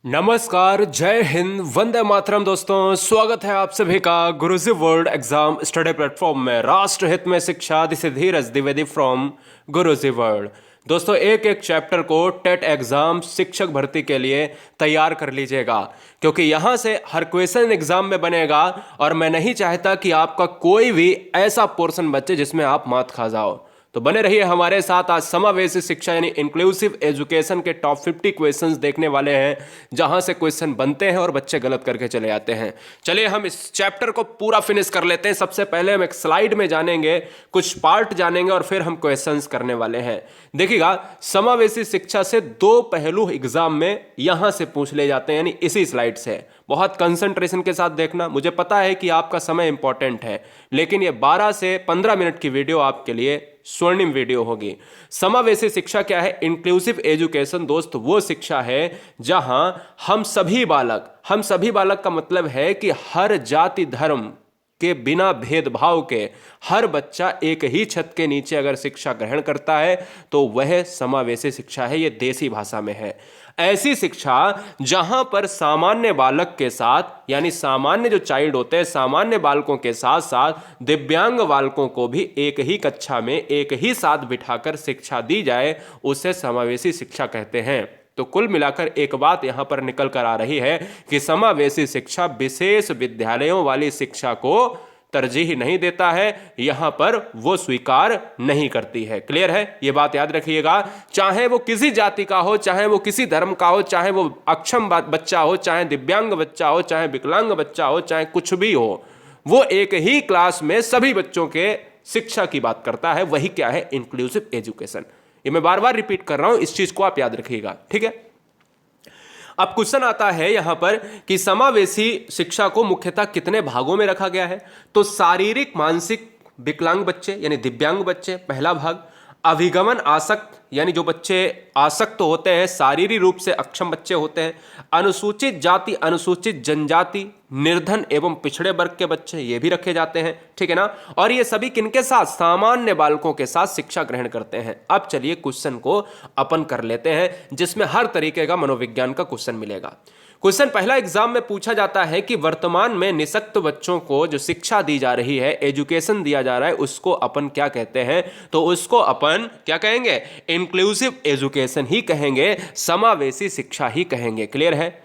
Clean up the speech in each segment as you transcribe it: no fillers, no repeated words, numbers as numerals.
नमस्कार, जय हिंद, वंदे मातरम। दोस्तों, स्वागत है आप सभी का गुरुजी वर्ल्ड एग्जाम स्टडी प्लेटफॉर्म में। राष्ट्र हित में शिक्षा, this is Dheeraj Dwivedi from Guruji world. दोस्तों, एक एक चैप्टर को टेट एग्जाम शिक्षक भर्ती के लिए तैयार कर लीजिएगा, क्योंकि यहां से हर क्वेश्चन एग्जाम में बनेगा और मैं नहीं चाहता कि आपका कोई भी ऐसा पोर्शन बचे जिसमें आप मात खा जाओ। तो बने रहिए हमारे साथ। आज समावेशी शिक्षा यानी इंक्लूसिव एजुकेशन के टॉप 50 क्वेश्चंस देखने वाले हैं, जहां से क्वेश्चन बनते हैं और बच्चे गलत करके चले जाते हैं। चलिए हम इस चैप्टर को पूरा फिनिश कर लेते हैं। सबसे पहले हम एक स्लाइड में जानेंगे, कुछ पार्ट जानेंगे और फिर हम क्वेश्चंस करने वाले हैं। देखिएगा, समावेशी शिक्षा से दो पहलू एग्जाम में यहां से पूछ ले जाते हैं, यानी इसी स्लाइड से। बहुत कंसंट्रेशन के साथ देखना। मुझे पता है कि आपका समय इंपॉर्टेंट है, लेकिन ये 12 से 15 मिनट की वीडियो आपके लिए स्वर्णिम वीडियो होगी। समावेशी शिक्षा क्या है? इंक्लूसिव एजुकेशन दोस्त वो शिक्षा है जहां हम सभी बालक का मतलब है कि हर जाति धर्म के बिना भेदभाव के हर बच्चा एक ही छत के नीचे अगर शिक्षा ग्रहण करता है तो वह समावेशी शिक्षा है। यह देसी भाषा में है। ऐसी शिक्षा जहां पर सामान्य बालक के साथ, यानी सामान्य जो चाइल्ड होते हैं, सामान्य बालकों के साथ साथ दिव्यांग बालकों को भी एक ही कक्षा में एक ही साथ बिठाकर शिक्षा दी जाए, उसे समावेशी शिक्षा कहते हैं। तो कुल मिलाकर एक बात यहां पर निकल कर आ रही है कि समावेशी शिक्षा विशेष विद्यालयों वाली शिक्षा को तरजीह नहीं देता है, यहां पर वो स्वीकार नहीं करती है। क्लियर है? ये बात याद रखिएगा। चाहे वो किसी जाति का हो, चाहे वो किसी धर्म का हो, चाहे वो अक्षम बच्चा हो, चाहे दिव्यांग बच्चा हो, चाहे विकलांग बच्चा हो, चाहे कुछ भी हो, वो एक ही क्लास में सभी बच्चों के शिक्षा की बात करता है। वही क्या है? Inclusive education. ये मैं बार बार रिपीट कर रहा हूं, इस चीज को आप याद रखिएगा। ठीक है। अब क्वेश्चन आता है यहां पर कि समावेशी शिक्षा को मुख्यतः कितने भागों में रखा गया है? तो शारीरिक मानसिक विकलांग बच्चे यानी दिव्यांग बच्चे पहला भाग, अभिगमन आसक्त यानी जो बच्चे आसक्त होते हैं, शारीरिक रूप से अक्षम बच्चे होते हैं, अनुसूचित जाति अनुसूचित जनजाति, निर्धन एवं पिछड़े वर्ग के बच्चे ये भी रखे जाते हैं। ठीक है ना? और ये सभी किनके साथ? सामान्य बालकों के साथ शिक्षा ग्रहण करते हैं। अब चलिए क्वेश्चन को अपन कर लेते हैं, जिसमें हर तरीके का मनोविज्ञान का क्वेश्चन मिलेगा। क्वेश्चन पहला एग्जाम में पूछा जाता है कि वर्तमान में निःशक्त बच्चों को जो शिक्षा दी जा रही है, एजुकेशन दिया जा रहा है, उसको अपन क्या कहते हैं? तो उसको अपन क्या कहेंगे? इंक्लूसिव एजुकेशन ही कहेंगे, समावेशी शिक्षा ही कहेंगे। क्लियर है?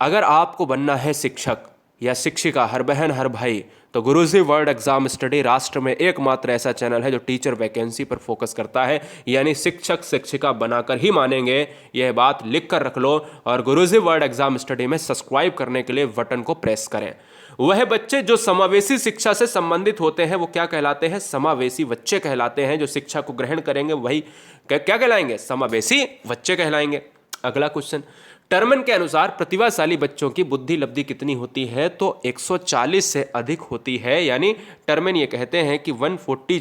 अगर आपको बनना है शिक्षक या शिक्षिका, हर बहन हर भाई, तो गुरुजी वर्ल्ड एग्जाम स्टडी राष्ट्र में एकमात्र ऐसा चैनल है जो टीचर वैकेंसी पर फोकस करता है, यानी शिक्षक शिक्षिका बनाकर ही मानेंगे। यह बात लिख कर रख लो और गुरुजी वर्ल्ड एग्जाम स्टडी में सब्सक्राइब करने के लिए बटन को प्रेस करें। वह बच्चे जो समावेशी शिक्षा से संबंधित होते हैं वो क्या कहलाते हैं? समावेशी बच्चे कहलाते हैं। जो शिक्षा को ग्रहण करेंगे वही क्या कहलाएंगे? समावेशी बच्चे कहलाएंगे। अगला क्वेश्चन, टर्मन के अनुसार प्रतिभाशाली बच्चों की बुद्धि लब्धि कितनी होती है? तो 140 से अधिक होती है। यानी टर्मन ये कहते हैं कि 140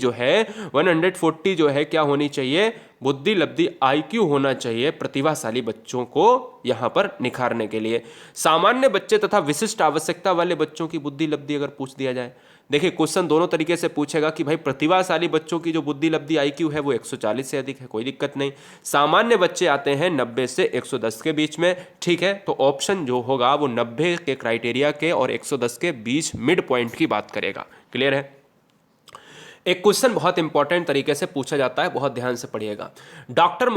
जो है क्या होनी चाहिए? बुद्धि लब्धि आईक्यू होना चाहिए प्रतिभाशाली बच्चों को यहां पर निखारने के लिए। सामान्य बच्चे तथा विशिष्ट आवश्यकता वाले बच्चों की बुद्धि लब्धि अगर पूछ दिया जाए, देखिए क्वेश्चन दोनों तरीके से पूछेगा कि भाई प्रतिभाशाली बच्चों की जो बुद्धि लब्धि आईक्यू है वो 140 से अधिक है, कोई दिक्कत नहीं। सामान्य बच्चे आते हैं 90 से 110 के बीच में। ठीक है, तो ऑप्शन जो होगा वो 90 के क्राइटेरिया के और 110 के बीच मिड पॉइंट की बात करेगा। क्लियर है? एक क्वेश्चन बहुत इंपॉर्टेंट तरीके से पूछा जाता है, बहुत ध्यान से पढ़िएगा। डॉक्टर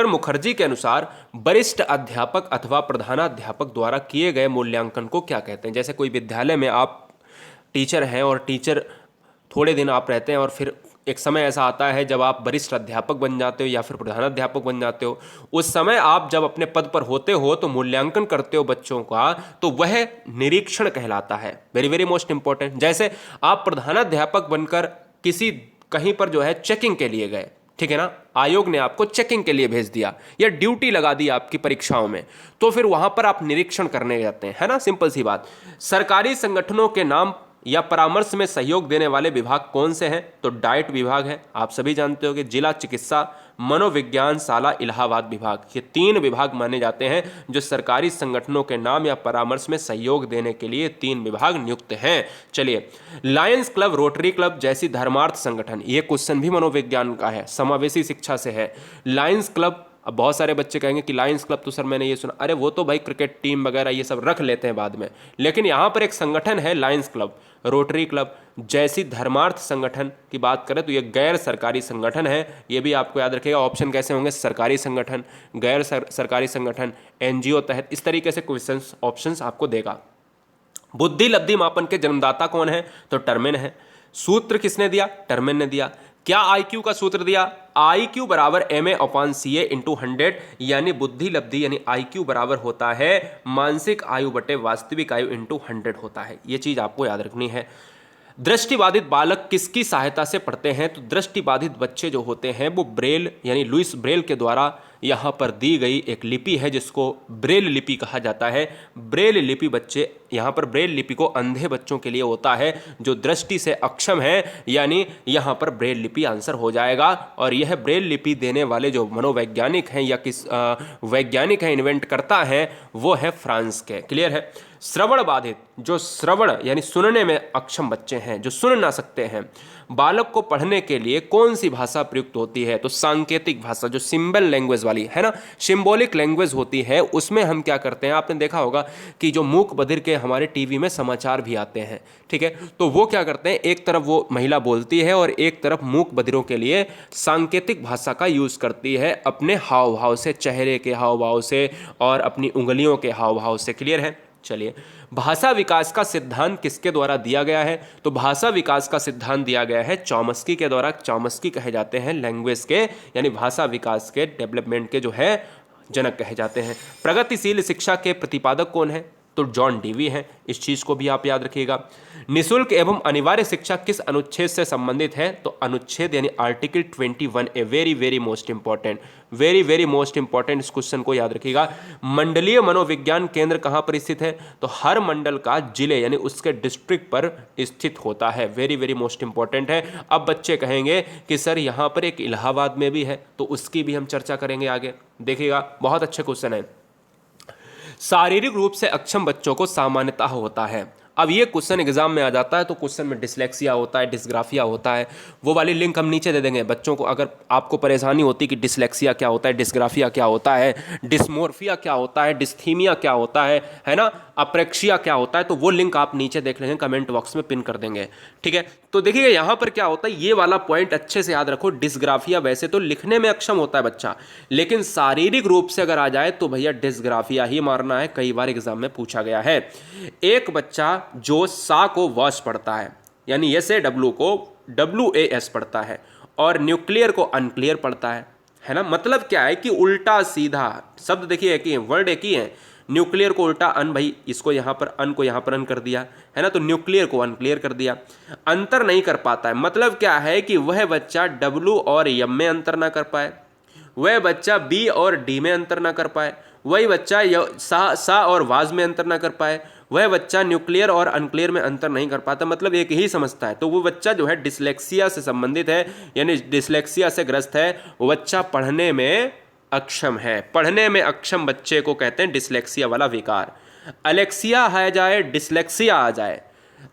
मुखर्जी के अनुसार वरिष्ठ अध्यापक अथवा प्रधानाध्यापक द्वारा किए गए मूल्यांकन को क्या कहते हैं? जैसे कोई विद्यालय में आप टीचर हैं और टीचर थोड़े दिन आप रहते हैं और फिर एक समय ऐसा आता है जब आप वरिष्ठ अध्यापक बन जाते हो या फिर प्रधानाध्यापक बन जाते हो। उस समय आप जब अपने पद पर होते हो तो मूल्यांकन करते हो बच्चों का, तो वह निरीक्षण कहलाता है। Very very most important. जैसे आप प्रधानाध्यापक बनकर किसी कहीं पर जो है चेकिंग के लिए गए, ठीक है ना, आयोग ने आपको चेकिंग के लिए भेज दिया या ड्यूटी लगा दी आपकी परीक्षाओं में, तो फिर वहां पर आप निरीक्षण करने जाते हैं, है ना, सिंपल सी बात। सरकारी संगठनों के नाम या परामर्श में सहयोग देने वाले विभाग कौन से हैं? तो डाइट विभाग है, आप सभी जानते हो कि जिला चिकित्सा मनोविज्ञान शाला इलाहाबाद विभाग, ये 3 विभाग माने जाते हैं जो सरकारी संगठनों के नाम या परामर्श में सहयोग देने के लिए 3 विभाग नियुक्त हैं। चलिए, लायंस क्लब, रोटरी क्लब जैसी धर्मार्थ संगठन, ये क्वेश्चन भी मनोविज्ञान का है, समावेशी शिक्षा से है। लायंस क्लब अब बहुत सारे बच्चे कहेंगे कि लायंस क्लब तो सर मैंने ये सुना, अरे वो तो भाई क्रिकेट टीम वगैरह ये सब रख लेते हैं बाद में, लेकिन यहाँ पर एक संगठन है लायंस क्लब, रोटरी क्लब जैसी धर्मार्थ संगठन की बात करें तो ये गैर सरकारी संगठन है। ये भी आपको याद रखिएगा, ऑप्शन कैसे होंगे, सरकारी संगठन, गैर सरकारी संगठन, एनजीओ तहत, इस तरीके से क्वेश्चंस ऑप्शंस आपको देगा। बुद्धि लब्धि मापन के जन्मदाता कौन है, तो टर्मेन है। सूत्र किसने दिया, टर्मेन ने दिया। क्या आईक्यू का सूत्र दिया, आईक्यू बराबर MA/CA इंटू 100, यानी बुद्धि लब्धि यानी आईक्यू बराबर होता है मानसिक आयु बटे वास्तविक आयु इंटू 100 होता है। ये चीज आपको याद रखनी है। दृष्टिबाधित बालक किसकी सहायता से पढ़ते हैं, तो दृष्टिबाधित बच्चे जो होते हैं वो ब्रेल यानी लुइस ब्रेल के द्वारा यहाँ पर दी गई एक लिपि है जिसको ब्रेल लिपि कहा जाता है। ब्रेल लिपि बच्चे, यहाँ पर ब्रेल लिपि को अंधे बच्चों के लिए होता है जो दृष्टि से अक्षम है, यानी यहाँ पर ब्रेल लिपि आंसर हो जाएगा। और यह ब्रेल लिपि देने वाले जो मनोवैज्ञानिक हैं या किस वैज्ञानिक हैं, इन्वेंट करता है, वो है फ्रांस के। क्लियर है। श्रवण बाधित, जो श्रवण यानी सुनने में अक्षम बच्चे हैं, जो सुन ना सकते हैं, बालक को पढ़ने के लिए कौन सी भाषा प्रयुक्त होती है, तो सांकेतिक भाषा, जो सिंबल लैंग्वेज वाली है ना, सिंबॉलिक लैंग्वेज होती है, उसमें हम क्या करते हैं, आपने देखा होगा कि जो मूक बधिर के हमारे टीवी में समाचार भी आते हैं, ठीक है, तो वो क्या करते हैं, एक तरफ वो महिला बोलती है और एक तरफ मूक बधिरों के लिए सांकेतिक भाषा का यूज करती है, अपने हाव भाव से, चेहरे के हाव भाव से और अपनी उंगलियों के हाव भाव से। क्लियर है। चलिए, भाषा विकास का सिद्धांत किसके द्वारा दिया गया है, तो भाषा विकास का सिद्धांत दिया गया है चॉम्स्की के द्वारा। चॉम्स्की कहे जाते हैं लैंग्वेज के यानी भाषा विकास के, डेवलपमेंट के जो है जनक कहे जाते हैं। प्रगतिशील शिक्षा के प्रतिपादक कौन है, तो जॉन डीवी हैं। इस चीज को भी आप याद रखिएगा। निःशुल्क एवं अनिवार्य शिक्षा किस अनुच्छेद से संबंधित है, तो अनुच्छेद यानी आर्टिकल 21 ए। Very very most important, very very most important, इस क्वेश्चन को याद रखिएगा। मंडलीय मनोविज्ञान केंद्र कहां पर स्थित है, तो हर मंडल का जिले यानी उसके डिस्ट्रिक्ट पर स्थित होता है। वेरी वेरी मोस्ट इंपॉर्टेंट है। अब बच्चे कहेंगे कि सर यहां पर एक इलाहाबाद में भी है, तो उसकी भी हम चर्चा करेंगे आगे, देखिएगा, बहुत अच्छे क्वेश्चन है। शारीरिक रूप से अक्षम बच्चों को सामान्यतः होता है, अब ये क्वेश्चन एग्जाम में आ जाता है तो क्वेश्चन में डिसलेक्सिया होता है, डिस्ग्राफिया होता है, वो वाली लिंक हम नीचे दे देंगे बच्चों को। अगर आपको परेशानी होती कि डिसलेक्सिया क्या होता है, डिस्ग्राफिया क्या होता है, डिस्मोर्फिया क्या होता है, डिस्थीमिया क्या होता है ना, अप्रेक्सिया क्या होता है, तो वो लिंक आप नीचे देख लेंगे, कमेंट बॉक्स में पिन कर देंगे, ठीक है। तो देखिएगा यहाँ पर क्या होता है, ये वाला पॉइंट अच्छे से याद रखो। डिस्ग्राफिया वैसे तो लिखने में अक्षम होता है बच्चा, लेकिन शारीरिक रूप से अगर आ जाए तो भैया डिस्ग्राफिया ही मारना है, कई बार एग्जाम में पूछा गया है। एक बच्चा जो सा को वॉश पढ़ता है, यानी SAW को WAS पढ़ता है, और न्यूक्लियर को अनक्लियर पढ़ता है ना, मतलब क्या है कि उल्टा सीधा शब्द, देखिए एक ही है, वर्ड एक ही है। न्यूक्लियर को उल्टा अन, भाई इसको यहाँ पर अन को यहाँ पर अन कर दिया है ना, तो न्यूक्लियर को अनक्लियर कर दिया। अंतर नहीं कर पाता है, मतलब क्या है कि वह बच्चा W और M में अंतर ना कर पाए, वह बच्चा B और D में अंतर ना कर पाए, वही बच्चा सा और वाज में अंतर ना कर पाए, वह बच्चा न्यूक्लियर और अनक्लियर में अंतर नहीं कर पाता, मतलब एक ही समझता है, तो वो बच्चा जो है डिसलेक्सिया से संबंधित है, यानी डिसलेक्सिया से ग्रस्त है, वो बच्चा पढ़ने में अक्षम है। पढ़ने में अक्षम बच्चे को कहते हैं डिसलेक्सिया वाला विकार। अलेक्सिया आ जाए, डिसलेक्सिया आ जाए,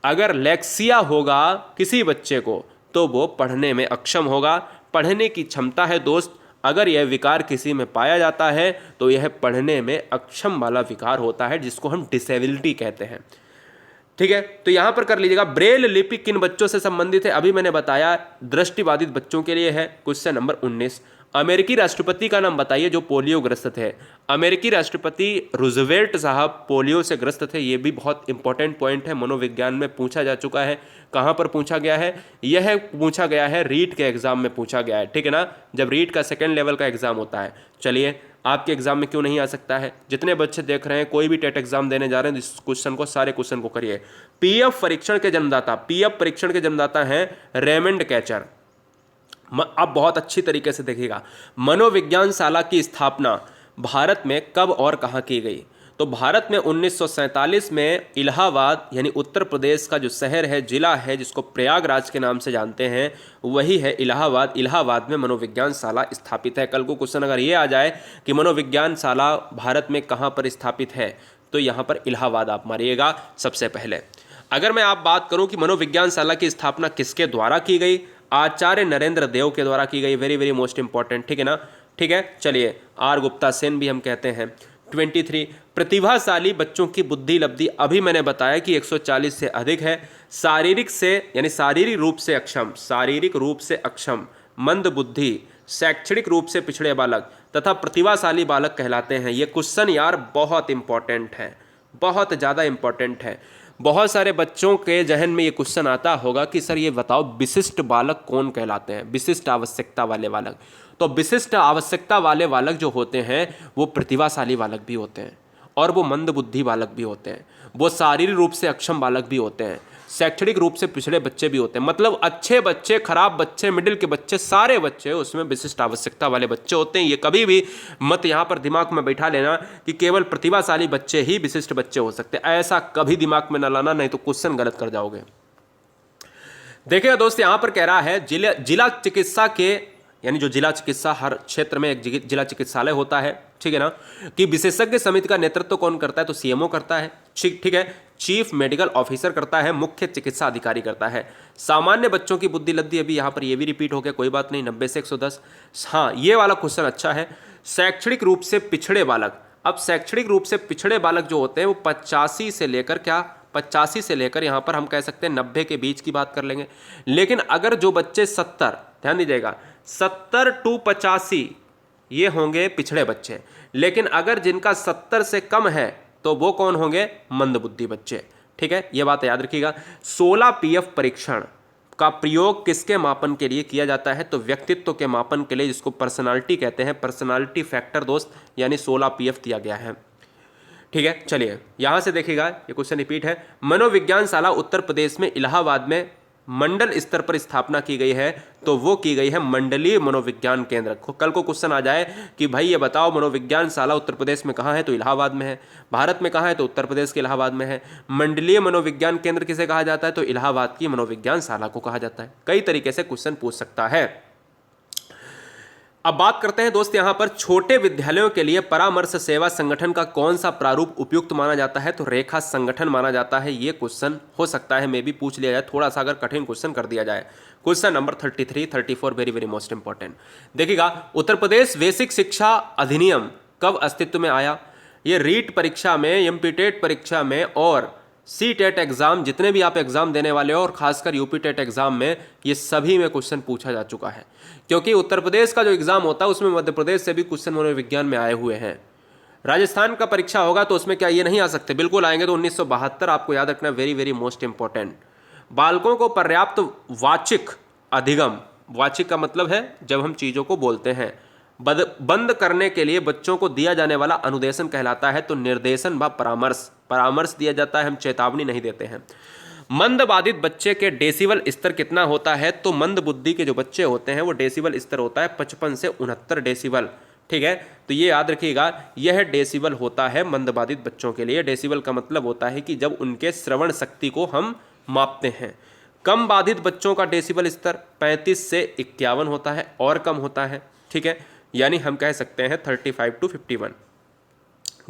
अगर लेक्सिया होगा किसी बच्चे को तो वो पढ़ने में अक्षम होगा। पढ़ने की क्षमता है दोस्त, अगर यह विकार किसी में पाया जाता है तो यह पढ़ने में अक्षम वाला विकार होता है, जिसको हम डिसेबिलिटी कहते हैं, ठीक है। तो यहां पर कर लीजिएगा, ब्रेल लिपि किन बच्चों से संबंधित है, अभी मैंने बताया दृष्टिबाधित बच्चों के लिए है। क्वेश्चन नंबर 19, अमेरिकी राष्ट्रपति का नाम बताइए जो पोलियो ग्रस्त थे। अमेरिकी राष्ट्रपति रूजवेल्ट साहब पोलियो से ग्रस्त थे, ये भी बहुत इंपॉर्टेंट पॉइंट है, मनोविज्ञान में पूछा जा चुका है। कहाँ पर पूछा गया है, यह पूछा गया है रीट के एग्जाम में पूछा गया है, ठीक है ना, जब रीट का सेकेंड लेवल का एग्जाम होता है। चलिए, आपके एग्जाम में क्यों नहीं आ सकता है, जितने बच्चे देख रहे हैं कोई भी टेट एग्जाम देने जा रहे हैं, इस क्वेश्चन को, सारे क्वेश्चन को करिए। PF परीक्षण के जन्मदाता, PF परीक्षण के जन्मदाता हैं रेमंड कैचर। अब बहुत अच्छी तरीके से देखिएगा, मनोविज्ञान शाला की स्थापना भारत में कब और कहाँ की गई, तो भारत में 1947 में इलाहाबाद यानी उत्तर प्रदेश का जो शहर है, जिला है, जिसको प्रयागराज के नाम से जानते हैं, वही है इलाहाबाद। इलाहाबाद में मनोविज्ञान शाला स्थापित है। कल को क्वेश्चन अगर ये आ जाए कि मनोविज्ञान शाला भारत में कहाँ पर स्थापित है, तो यहाँ पर इलाहाबाद आप मारिएगा सबसे पहले। अगर मैं आप बात करूँ कि मनोविज्ञान शाला की स्थापना किसके द्वारा की गई, आचार्य नरेंद्र देव के द्वारा की गई। वेरी वेरी मोस्ट इंपॉर्टेंट, ठीक है ना। ठीक है, चलिए आर गुप्ता सेन भी हम कहते हैं। 23 प्रतिभाशाली बच्चों की बुद्धि लब्धि, अभी मैंने बताया कि 140 से अधिक है। शारीरिक से यानी शारीरिक रूप से अक्षम, मंद बुद्धि, शैक्षणिक रूप से पिछड़े बालक तथा प्रतिभाशाली बालक कहलाते हैं। ये क्वेश्चन यार बहुत इंपॉर्टेंट है, बहुत ज़्यादा इंपॉर्टेंट है। बहुत सारे बच्चों के जहन में ये क्वेश्चन आता होगा कि सर ये बताओ विशिष्ट बालक कौन कहलाते हैं, विशिष्ट आवश्यकता वाले बालक। तो विशिष्ट आवश्यकता वाले बालक जो होते हैं वो प्रतिभाशाली बालक भी होते हैं और वो मंद बुद्धि बालक भी होते हैं, वो शारीरिक रूप से अक्षम बालक भी होते हैं, शैक्षणिक रूप से पिछड़े बच्चे भी होते हैं। मतलब अच्छे बच्चे, खराब बच्चे, मिडिल के बच्चे, सारे बच्चे उसमें विशिष्ट आवश्यकता वाले बच्चे होते हैं। ये कभी भी मत यहाँ पर दिमाग में बैठा लेना कि केवल प्रतिभाशाली बच्चे ही विशिष्ट बच्चे हो सकते हैं, ऐसा कभी दिमाग में न लाना, नहीं तो क्वेश्चन गलत कर जाओगे। देखिएगा दोस्त, यहाँ पर कह रहा है जिला चिकित्सा के, यानी जो जिला चिकित्सा, हर क्षेत्र में एक जिला चिकित्सालय होता है, ठीक है ना, कि विशेषज्ञ समिति का नेतृत्व कौन करता है, तो सीएमओ करता है, ठीक है, चीफ मेडिकल ऑफिसर करता है, मुख्य चिकित्सा अधिकारी करता है। सामान्य बच्चों की बुद्धि लब्धि, अभी यहाँ पर ये भी रिपीट हो गया, कोई बात नहीं, 90 से 110। हाँ, ये वाला क्वेश्चन अच्छा है। शैक्षणिक रूप से पिछड़े बालक, अब शैक्षणिक रूप से पिछड़े बालक जो होते हैं वो 85 से लेकर क्या, 85 से लेकर यहाँ पर हम कह सकते हैं 90 के बीच की बात कर लेंगे। लेकिन अगर जो बच्चे 70, ध्यान दीजिएगा, 70 to 85 ये होंगे पिछड़े बच्चे। लेकिन अगर जिनका 70 से कम है तो वो कौन होंगे, मंदबुद्धि बच्चे। ठीक है, ये बात याद रखिएगा। 16 पीएफ परीक्षण का प्रयोग किसके मापन के लिए किया जाता है, तो व्यक्तित्व के मापन के लिए, जिसको पर्सनालिटी कहते हैं, पर्सनालिटी फैक्टर दोस्त, यानी 16 पीएफ दिया गया है। ठीक है, चलिए यहां से देखिएगा, ये क्वेश्चन रिपीट है। मनोविज्ञान शाला उत्तर प्रदेश में इलाहाबाद में मंडल स्तर पर स्थापना की गई है, तो वो की गई है मंडलीय मनोविज्ञान केंद्र। कल को क्वेश्चन आ जाए कि भाई ये बताओ मनोविज्ञान शाला उत्तर प्रदेश में कहाँ है, तो इलाहाबाद में है। भारत में कहाँ है, तो उत्तर प्रदेश के इलाहाबाद में है। मंडलीय मनोविज्ञान केंद्र किसे कहा जाता है, तो इलाहाबाद की मनोविज्ञान शाला को कहा जाता है। कई तरीके से क्वेश्चन पूछ सकता है। अब बात करते हैं दोस्त यहाँ पर छोटे विद्यालयों के लिए परामर्श सेवा संगठन का कौन सा प्रारूप उपयुक्त माना जाता है, तो रेखा संगठन माना जाता है। ये क्वेश्चन हो सकता है मे भी पूछ लिया जाए, थोड़ा सा अगर कठिन क्वेश्चन कर दिया जाए। Question number 33, 34 very very most important. देखिएगा, उत्तर प्रदेश बेसिक शिक्षा अधिनियम कब अस्तित्व में आया। ये रीट परीक्षा में, एमपी-टेट परीक्षा में और सी टेट एग्जाम, जितने भी आप एग्जाम देने वाले हो, और खासकर यूपी टेट एग्जाम में, ये सभी में क्वेश्चन पूछा जा चुका है। क्योंकि उत्तर प्रदेश का जो एग्जाम होता है उसमें मध्य प्रदेश से भी क्वेश्चन मनोविज्ञान में आए हुए हैं। राजस्थान का परीक्षा होगा तो उसमें क्या ये नहीं आ सकते, बिल्कुल आएंगे। तो 1972 आपको याद रखना, वेरी वेरी मोस्ट इंपॉर्टेंट। बालकों को पर्याप्त वाचिक अधिगम, वाचिक का मतलब है जब हम चीज़ों को बोलते हैं, बंद करने के लिए बच्चों को दिया जाने वाला अनुदेशन कहलाता है। तो निर्देशन व परामर्श दिया जाता है, हम चेतावनी नहीं देते हैं। मंद बाधित बच्चे के डेसिबल स्तर कितना होता है, तो मंद बुद्धि के जो बच्चे होते हैं वो डेसिबल स्तर होता है 55 से 69 डेसिबल। ठीक है, तो ये याद रखिएगा, यह डेसिबल होता है मंद बाधित बच्चों के लिए। डेसिबल का मतलब होता है कि जब उनके श्रवण शक्ति को हम मापते हैं। कम बाधित बच्चों का डेसिबल स्तर 35 से 51 होता है और कम होता है। ठीक है, यानी हम कह सकते हैं 35 to 51।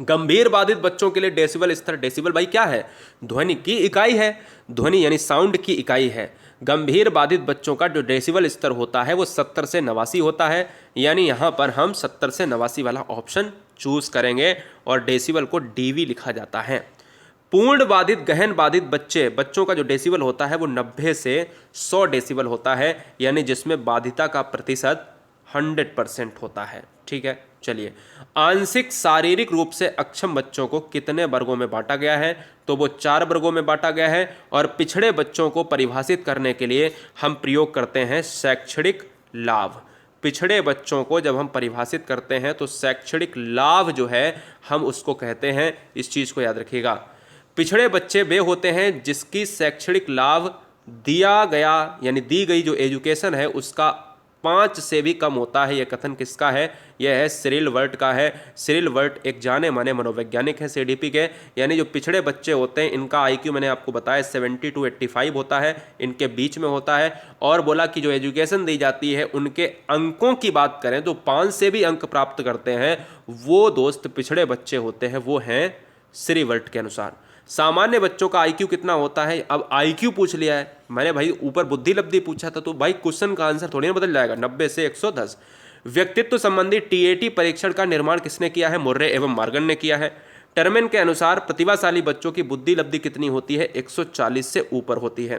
गंभीर बाधित बच्चों के लिए डेसिबल स्तर, डेसिबल भाई क्या है, ध्वनि की इकाई है, ध्वनि यानी साउंड की इकाई है। गंभीर बाधित बच्चों का जो डेसिबल स्तर होता है वो 70 से 89 होता है। यानी यहाँ पर हम 70 से 89 वाला ऑप्शन चूज करेंगे और डेसिबल को डीवी लिखा जाता है। पूर्ण बाधित गहन बाधित बच्चों का जो डेसिबल होता है वो 90 से 100 डेसिबल होता है, यानी जिसमें बाधिता का प्रतिशत 100% होता है। ठीक है, चलिए आंशिक शारीरिक रूप से अक्षम बच्चों को कितने वर्गों में बांटा गया है, तो वो 4 वर्गों में बांटा गया है। और पिछड़े बच्चों को परिभाषित करने के लिए हम प्रयोग करते हैं शैक्षणिक लाभ। पिछड़े बच्चों को जब हम परिभाषित करते हैं तो शैक्षणिक लाभ जो है हम उसको कहते हैं, इस चीज़ को याद रखिएगा। पिछड़े बच्चे वे होते हैं जिसकी शैक्षणिक लाभ दिया गया यानी दी गई जो एजुकेशन है उसका 5 से भी कम होता है। यह कथन किसका है, यह है सिरिल वर्ट का है। सिरिल वर्ट एक जाने माने मनोवैज्ञानिक है सीडीपी के। यानी जो पिछड़े बच्चे होते हैं इनका आईक्यू मैंने आपको बताया 70 to 85 होता है, इनके बीच में होता है। और बोला कि जो एजुकेशन दी जाती है उनके अंकों की बात करें तो 5 से भी अंक प्राप्त करते हैं वो दोस्त पिछड़े बच्चे होते हैं, वो हैं सिरिल वर्ट के अनुसार। सामान्य बच्चों का आईक्यू कितना होता है, अब आईक्यू पूछ लिया है मैंने भाई, ऊपर बुद्धि लब्धि पूछा था तो भाई क्वेश्चन का आंसर थोड़ी ना बदल जाएगा। 90 से 110। व्यक्तित्व संबंधी टीएटी परीक्षण का निर्माण किसने किया है? मुर्रे एवं मॉर्गन ने किया है। टर्मेन के अनुसार प्रतिभाशाली बच्चों की बुद्धि लब्धि कितनी होती है? 140 से ऊपर होती है।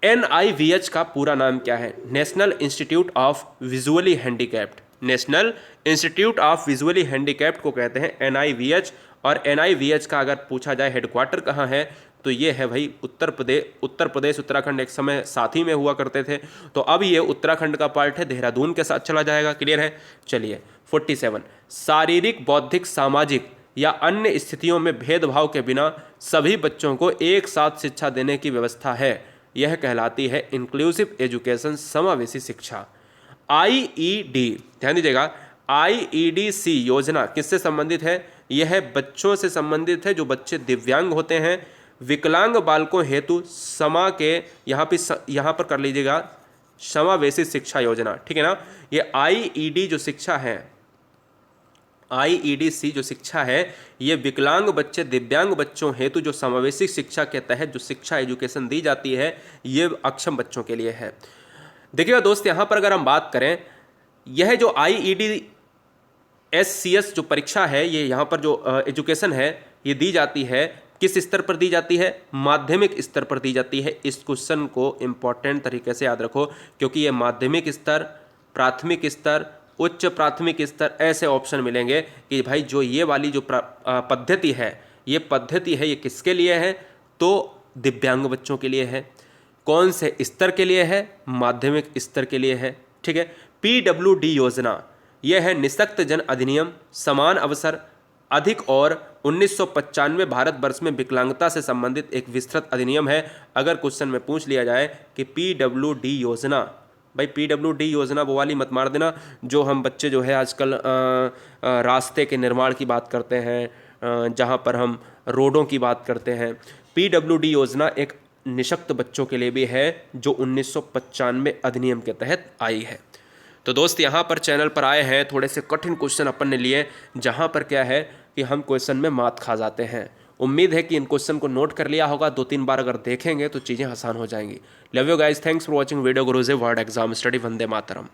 NIVH का पूरा नाम क्या है? National institute of visually handicapped. National institute of visually handicapped को कहते हैं NIVH। और NIVH का अगर पूछा जाए हेडक्वार्टर कहाँ है, तो ये है भाई उत्तर प्रदेश उत्तराखंड एक समय साथ ही में हुआ करते थे, तो अब ये उत्तराखंड का पार्ट है, देहरादून के साथ चला जाएगा। क्लियर है? चलिए 47, शारीरिक बौद्धिक सामाजिक या अन्य स्थितियों में भेदभाव के बिना सभी बच्चों को एक साथ शिक्षा देने की व्यवस्था है, यह कहलाती है इंक्लूसिव एजुकेशन, समावेशी शिक्षा। IED, ध्यान दीजिएगा, IEDC योजना किससे संबंधित है? यह बच्चों से संबंधित है जो बच्चे दिव्यांग होते हैं। विकलांग बालकों हेतु यहाँ पर कर लीजिएगा समावेशी शिक्षा योजना, ठीक है ना। ये IED जो शिक्षा है, IEDC जो शिक्षा है, ये विकलांग बच्चे दिव्यांग बच्चों हेतु जो समावेशी शिक्षा के तहत जो शिक्षा एजुकेशन दी जाती है, ये अक्षम बच्चों के लिए है। देखिएगा दोस्त, यहाँ पर अगर हम बात करें, यह जो IEDSCS जो परीक्षा है, ये यहाँ पर जो एजुकेशन है ये दी जाती है, किस स्तर पर दी जाती है? माध्यमिक स्तर पर दी जाती है। इस क्वेश्चन को इम्पॉर्टेंट तरीके से याद रखो, क्योंकि ये माध्यमिक स्तर, प्राथमिक स्तर, उच्च प्राथमिक स्तर ऐसे ऑप्शन मिलेंगे कि भाई जो ये वाली जो पद्धति है, ये किसके लिए है? तो दिव्यांग बच्चों के लिए है। कौन से स्तर के लिए है? माध्यमिक स्तर के लिए है, ठीक है। PWD योजना, यह है निःशक्त जन अधिनियम, समान अवसर अधिक और 1995 भारतवर्ष में विकलांगता से संबंधित एक विस्तृत अधिनियम है। अगर क्वेश्चन में पूछ लिया जाए कि PWD योजना, भाई PWD योजना वो वाली मत मार देना जो हम बच्चे जो है आजकल रास्ते के निर्माण की बात करते हैं, जहाँ पर हम रोडों की बात करते हैं। PWD योजना एक निःशक्त बच्चों के लिए भी है जो 1995 अधिनियम के तहत आई है। तो दोस्त, यहाँ पर चैनल पर आए हैं, थोड़े से कठिन क्वेश्चन अपन ने लिए, जहाँ पर क्या है कि हम क्वेश्चन में मात खा जाते हैं। उम्मीद है कि इन क्वेश्चन को नोट कर लिया होगा, 2-3 बार अगर देखेंगे तो चीज़ें आसान हो जाएंगी। Love you guys, thanks for watching video Guruji world exam study. Vande Mataram.